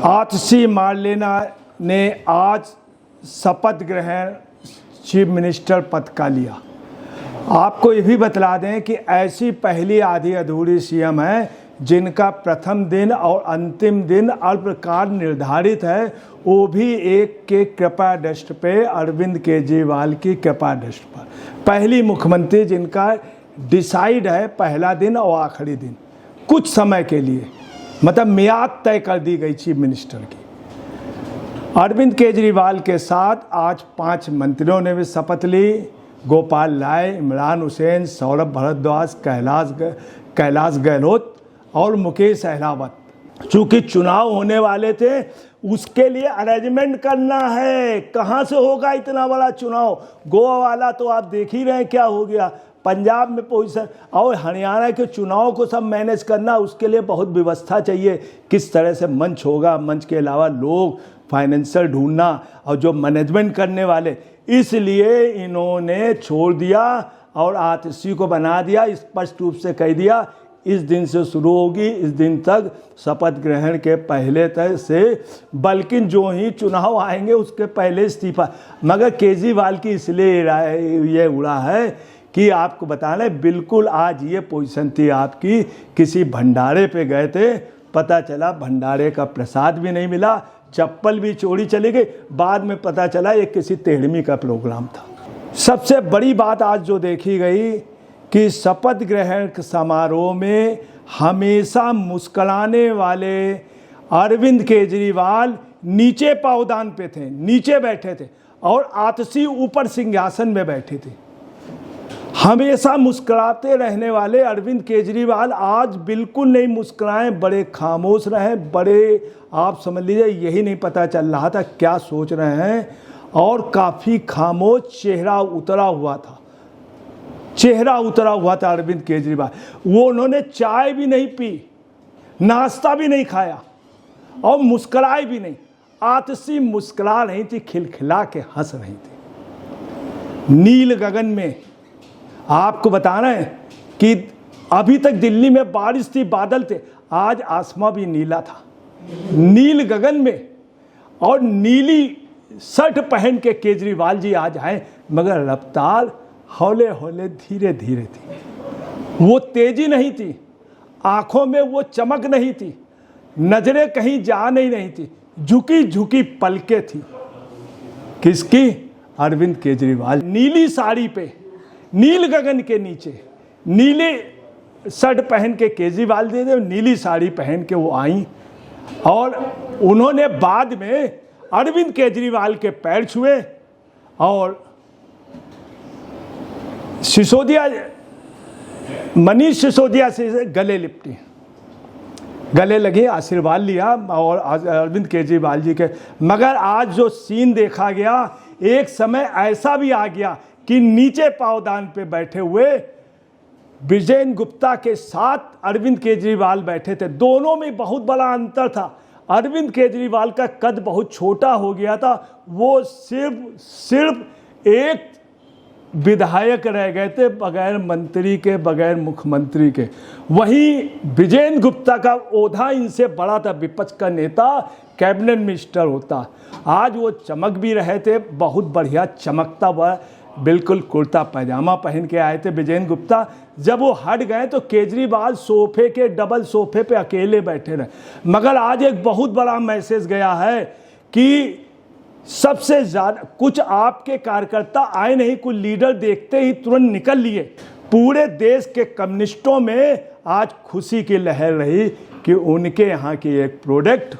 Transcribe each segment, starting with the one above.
आतिशी Marlena ने आज शपथ ग्रहण चीफ मिनिस्टर पद का लिया। आपको ये भी बतला दें कि ऐसी पहली आधी अधूरी सीएम है जिनका प्रथम दिन और अंतिम दिन अल्पकाल निर्धारित है, वो भी एक के कृपा दृष्टि पे, अरविंद केजरीवाल की कृपा दृष्टि पर। पहली मुख्यमंत्री जिनका डिसाइड है पहला दिन और आखिरी दिन, कुछ समय के लिए, मतलब मियाद तय कर दी गई चीफ मिनिस्टर की। अरविंद केजरीवाल के साथ आज 5 मंत्रियों ने भी शपथ ली। गोपाल राय, इमरान हुसैन, सौरभ भारद्वाज, कैलाश गहलोत और मुकेश अहलावत। चूँकि चुनाव होने वाले थे, उसके लिए अरेंजमेंट करना है। कहाँ से होगा इतना बड़ा चुनाव? गोवा वाला तो आप देख ही रहे हैं क्या हो गया, पंजाब में पोजीशन, और हरियाणा के चुनाव को सब मैनेज करना, उसके लिए बहुत व्यवस्था चाहिए। किस तरह से मंच होगा, मंच के अलावा लोग, फाइनेंशियल ढूंढना और जो मैनेजमेंट करने वाले, इसलिए इन्होंने छोड़ दिया और आतिशी को बना दिया। स्पष्ट रूप से कह दिया इस दिन से शुरू होगी, इस दिन तक शपथ ग्रहण के पहले तक से, बल्कि जो ही चुनाव आएंगे उसके पहले इस्तीफा। मगर केजरीवाल की इसलिए ये उड़ा है कि आपको बताना, बिल्कुल आज ये पोजीशन थी आपकी, किसी भंडारे पे गए थे, पता चला भंडारे का प्रसाद भी नहीं मिला, चप्पल भी चोरी चली गई, बाद में पता चला ये किसी तेहड़मी का प्रोग्राम था। सबसे बड़ी बात आज जो देखी गई कि शपथ ग्रहण समारोह में हमेशा मुस्कुराने वाले अरविंद केजरीवाल नीचे पावदान पे थे, नीचे बैठे थे, और आतिशी ऊपर सिंहासन में बैठे थे। हमेशा मुस्कुराते रहने वाले अरविंद केजरीवाल आज बिल्कुल नहीं मुस्कुराए, बड़े खामोश रहे, बड़े, आप समझ लीजिए यही नहीं पता चल रहा था क्या सोच रहे हैं, और काफ़ी खामोश, चेहरा उतरा हुआ था, चेहरा उतरा हुआ था अरविंद केजरीवाल। वो उन्होंने चाय भी नहीं पी, नाश्ता भी नहीं खाया और मुस्कुराए भी नहीं। आतिशी मुस्कुरा रही थी, खिलखिला के हंस रही थी। नील गगन में आपको बताना है कि अभी तक दिल्ली में बारिश थी, बादल थे, आज आसमां भी नीला था, नील गगन में, और नीली शर्ट पहन के केजरीवाल जी आज आए, मगर रफ्तार हौले हौले धीरे धीरे थी। वो तेजी नहीं थी, आंखों में वो चमक नहीं थी, नजरें कहीं जा नहीं थी, झुकी झुकी पलकें थी। किसकी? अरविंद केजरीवाल। नीली साड़ी पे, नील गगन के नीचे, नीले शर्ट पहन के केजरीवाल जी ने नीली साड़ी पहन के वो आई, और उन्होंने बाद में अरविंद केजरीवाल के पैर छुए और मनीष सिसोदिया से गले लिपटी, गले लगे, आशीर्वाद लिया और अरविंद केजरीवाल जी के। मगर आज जो सीन देखा गया, एक समय ऐसा भी आ गया कि नीचे पावदान पे बैठे हुए विजयन गुप्ता के साथ अरविंद केजरीवाल बैठे थे। दोनों में बहुत बड़ा अंतर था। अरविंद केजरीवाल का कद बहुत छोटा हो गया था, वो सिर्फ एक विधायक रह गए थे, बगैर मंत्री के, बगैर मुख्यमंत्री के। वहीं विजयन गुप्ता का ओहदा इनसे बड़ा था, विपक्ष का नेता, कैबिनेट मिनिस्टर होता। आज वो चमक भी रहे थे, बहुत बढ़िया चमकता हुआ, बिल्कुल कुर्ता पैजामा पहन के आए थे विजयन गुप्ता। जब वो हट गए तो केजरीवाल सोफे के, डबल सोफे पे अकेले बैठे रहे। मगर आज एक बहुत बड़ा मैसेज गया है कि सबसे ज़्यादा कुछ आपके कार्यकर्ता आए नहीं, कुछ लीडर देखते ही तुरंत निकल लिए। पूरे देश के कम्युनिस्टों में आज खुशी की लहर रही कि उनके यहाँ की एक प्रोडक्ट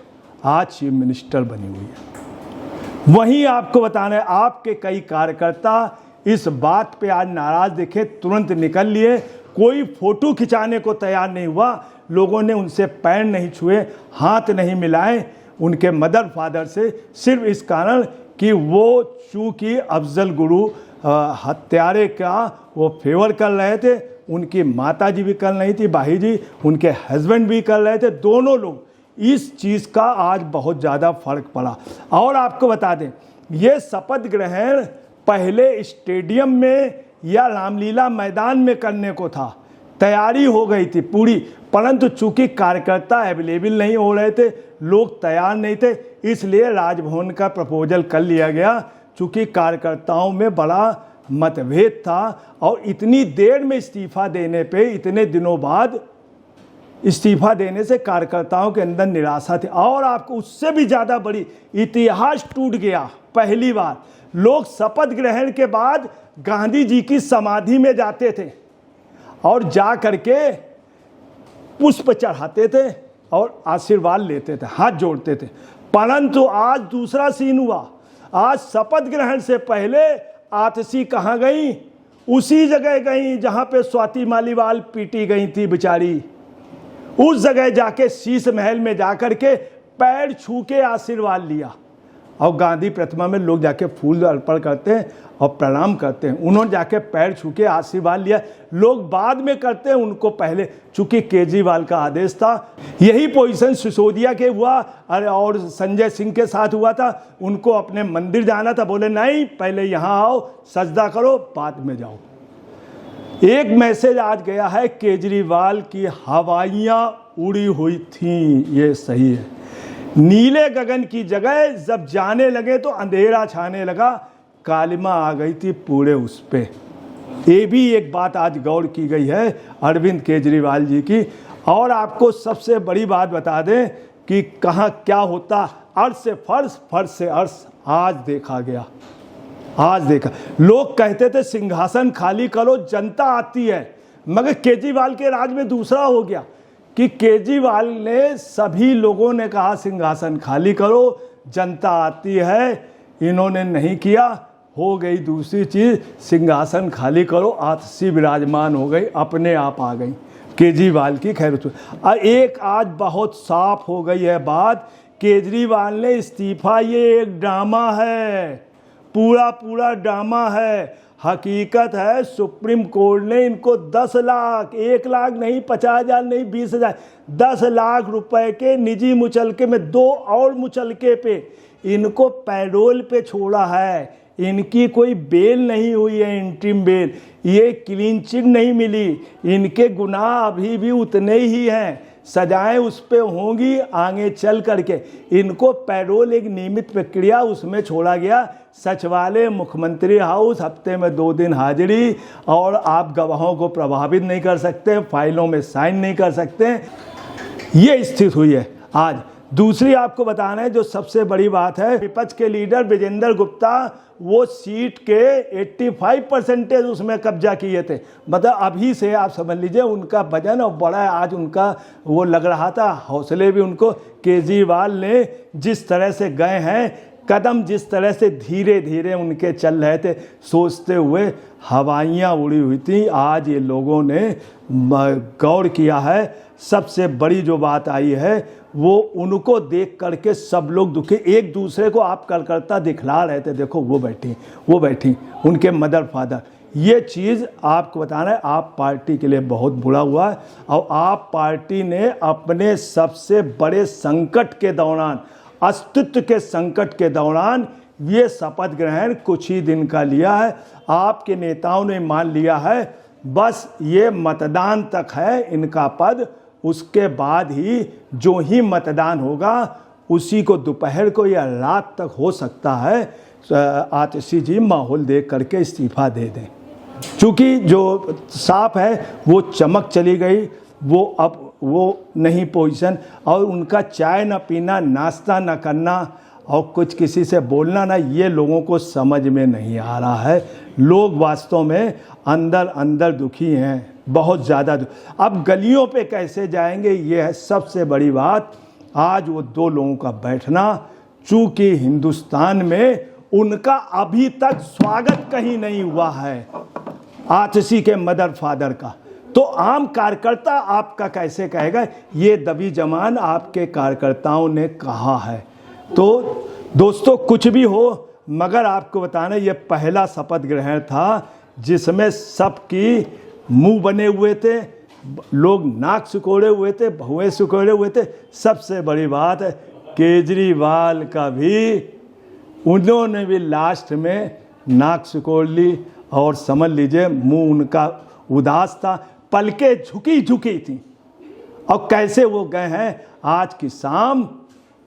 आज चीफ मिनिस्टर बनी हुई है। वहीं आपको बताना है, आपके कई कार्यकर्ता इस बात पे आज नाराज दिखे, तुरंत निकल लिए। कोई फोटो खिंचाने को तैयार नहीं हुआ, लोगों ने उनसे पैर नहीं छुए, हाथ नहीं मिलाए उनके मदर फादर से, सिर्फ इस कारण कि वो चूँकि अफजल गुरु हत्यारे का वो फेवर कर रहे थे। उनकी माता जी भी कर रही थी, भाई जी, उनके हस्बैंड भी कर रहे थे, दोनों लोग। इस चीज़ का आज बहुत ज़्यादा फर्क पड़ा। और आपको बता दें, ये शपथ ग्रहण पहले स्टेडियम में या रामलीला मैदान में करने को था, तैयारी हो गई थी पूरी, परंतु चूंकि कार्यकर्ता अवेलेबल नहीं हो रहे थे, लोग तैयार नहीं थे, इसलिए राजभवन का प्रपोजल कर लिया गया। चूंकि कार्यकर्ताओं में बड़ा मतभेद था और इतनी देर में इस्तीफा देने पे, इतने दिनों बाद इस्तीफा देने से कार्यकर्ताओं के अंदर निराशा थी। और आपको उससे भी ज़्यादा बड़ी, इतिहास टूट गया। पहली बार लोग शपथ ग्रहण के बाद गांधी जी की समाधि में जाते थे और जा करके पुष्प चढ़ाते थे और आशीर्वाद लेते थे, हाथ जोड़ते थे। परंतु आज दूसरा सीन हुआ। आज शपथ ग्रहण से पहले आतिशी कहाँ गई? उसी जगह गई जहाँ पे स्वाति मालीवाल पीटी गई थी बेचारी। उस जगह जाके शीश महल में जाकर के पैर छू के आशीर्वाद लिया। और गांधी प्रतिमा में लोग जाके फूल अर्पण करते हैं और प्रणाम करते हैं। उन्होंने जाके पैर छू के आशीर्वाद लिया। लोग बाद में करते हैं, उनको पहले, चूंकि केजरीवाल का आदेश था। यही पोजीशन सिसोदिया के हुआ और संजय सिंह के साथ हुआ था। उनको अपने मंदिर जाना था, बोले नहीं पहले यहाँ आओ, सजदा करो, बाद में जाओ। एक मैसेज आज गया है, केजरीवाल की हवाइयाँ उड़ी हुई थीं, ये सही है। नीले गगन की जगह जब जाने लगे तो अंधेरा छाने लगा, कालिमा आ गई थी पूरे उस पे। ये भी एक बात आज गौर की गई है अरविंद केजरीवाल जी की। और आपको सबसे बड़ी बात बता दें कि कहाँ क्या होता, अर्श से फर्श, फर्श से अर्श आज देखा गया। आज देखा, लोग कहते थे सिंहासन खाली करो, जनता आती है। मगर केजरीवाल के राज में दूसरा हो गया कि केजरीवाल ने, सभी लोगों ने कहा सिंहासन खाली करो, जनता आती है। इन्होंने नहीं किया, हो गई दूसरी चीज़, सिंहासन खाली करो, आतिशी विराजमान हो गई, अपने आप आ गई केजरीवाल की। खैर, एक आज बहुत साफ हो गई है बात, केजरीवाल ने इस्तीफा, ये एक ड्रामा है, पूरा पूरा ड्रामा है। हकीकत है सुप्रीम कोर्ट ने इनको 10 लाख, 1 लाख नहीं, 50,000 नहीं, 20,000, 10 लाख रुपए के निजी मुचलके में 2 और मुचलके पे इनको पैरोल पे छोड़ा है। इनकी कोई बेल नहीं हुई है, इंटरिम बेल, ये क्लीन चिट नहीं मिली। इनके गुनाह अभी भी उतने ही हैं, सजाएं उस पे होंगी आगे चल करके। इनको पैरोल, एक नियमित प्रक्रिया, उसमें छोड़ा गया। सचिवालय, मुख्यमंत्री हाउस, हफ्ते में 2 दिन हाजिरी, और आप गवाहों को प्रभावित नहीं कर सकते, फाइलों में साइन नहीं कर सकते। ये स्थिति हुई है आज। दूसरी आपको बताना है जो सबसे बड़ी बात है, विपक्ष के लीडर विजेंद्र गुप्ता, वो सीट के 85% उसमें कब्जा किए थे। मतलब अभी से आप समझ लीजिए उनका वजन और बड़ा है। आज उनका वो लग रहा था, हौसले भी उनको, केजरीवाल ने जिस तरह से गए हैं, कदम जिस तरह से धीरे धीरे उनके चल रहे थे, सोचते हुए हवाइयाँ उड़ी हुई थी। आज ये लोगों ने गौर किया है। सबसे बड़ी जो बात आई है वो उनको देख करके सब लोग दुखी, एक दूसरे को आप कार्यकर्ता दिखला रहे थे, देखो वो बैठी उनके मदर फादर। ये चीज़ आपको बताना है, आप पार्टी के लिए बहुत बुरा हुआ है। और आप पार्टी ने अपने सबसे बड़े संकट के दौरान, अस्तित्व के संकट के दौरान, ये शपथ ग्रहण कुछ ही दिन का लिया है। आपके नेताओं ने मान लिया है बस ये मतदान तक है इनका पद, उसके बाद ही जो ही मतदान होगा उसी को दोपहर को या रात तक हो सकता है आतिशी जी माहौल देख करके इस्तीफा दे दें। चूँकि जो साफ है वो चमक चली गई, वो अब वो नहीं पोजीशन, और उनका चाय ना पीना, नाश्ता ना करना और कुछ किसी से बोलना ना, ये लोगों को समझ में नहीं आ रहा है। लोग वास्तव में अंदर अंदर दुखी हैं, बहुत ज़्यादा। अब गलियों पे कैसे जाएंगे, ये है सबसे बड़ी बात। आज वो 2 लोगों का बैठना, चूँकि हिंदुस्तान में उनका अभी तक स्वागत कहीं नहीं हुआ है, आतिशी के मदर फादर का, तो आम कार्यकर्ता आपका कैसे कहेगा? ये दबी जमान आपके कार्यकर्ताओं ने कहा है। तो दोस्तों कुछ भी हो, मगर आपको बताना ये पहला शपथ ग्रहण था जिसमें सबकी मुंह बने हुए थे, लोग नाक सिकोड़े हुए थे, बहुएं सिकोड़े हुए थे। सबसे बड़ी बात है केजरीवाल का भी, उन्होंने भी लास्ट में नाक सिकोड़ ली और समझ लीजिए मुंह उनका उदास था। पलकें झुकी झुकी थी, और कैसे वो गए हैं आज की शाम,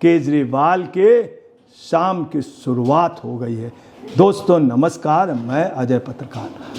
केजरीवाल के शाम की शुरुआत हो गई है। दोस्तों नमस्कार, मैं अजय पत्रकार।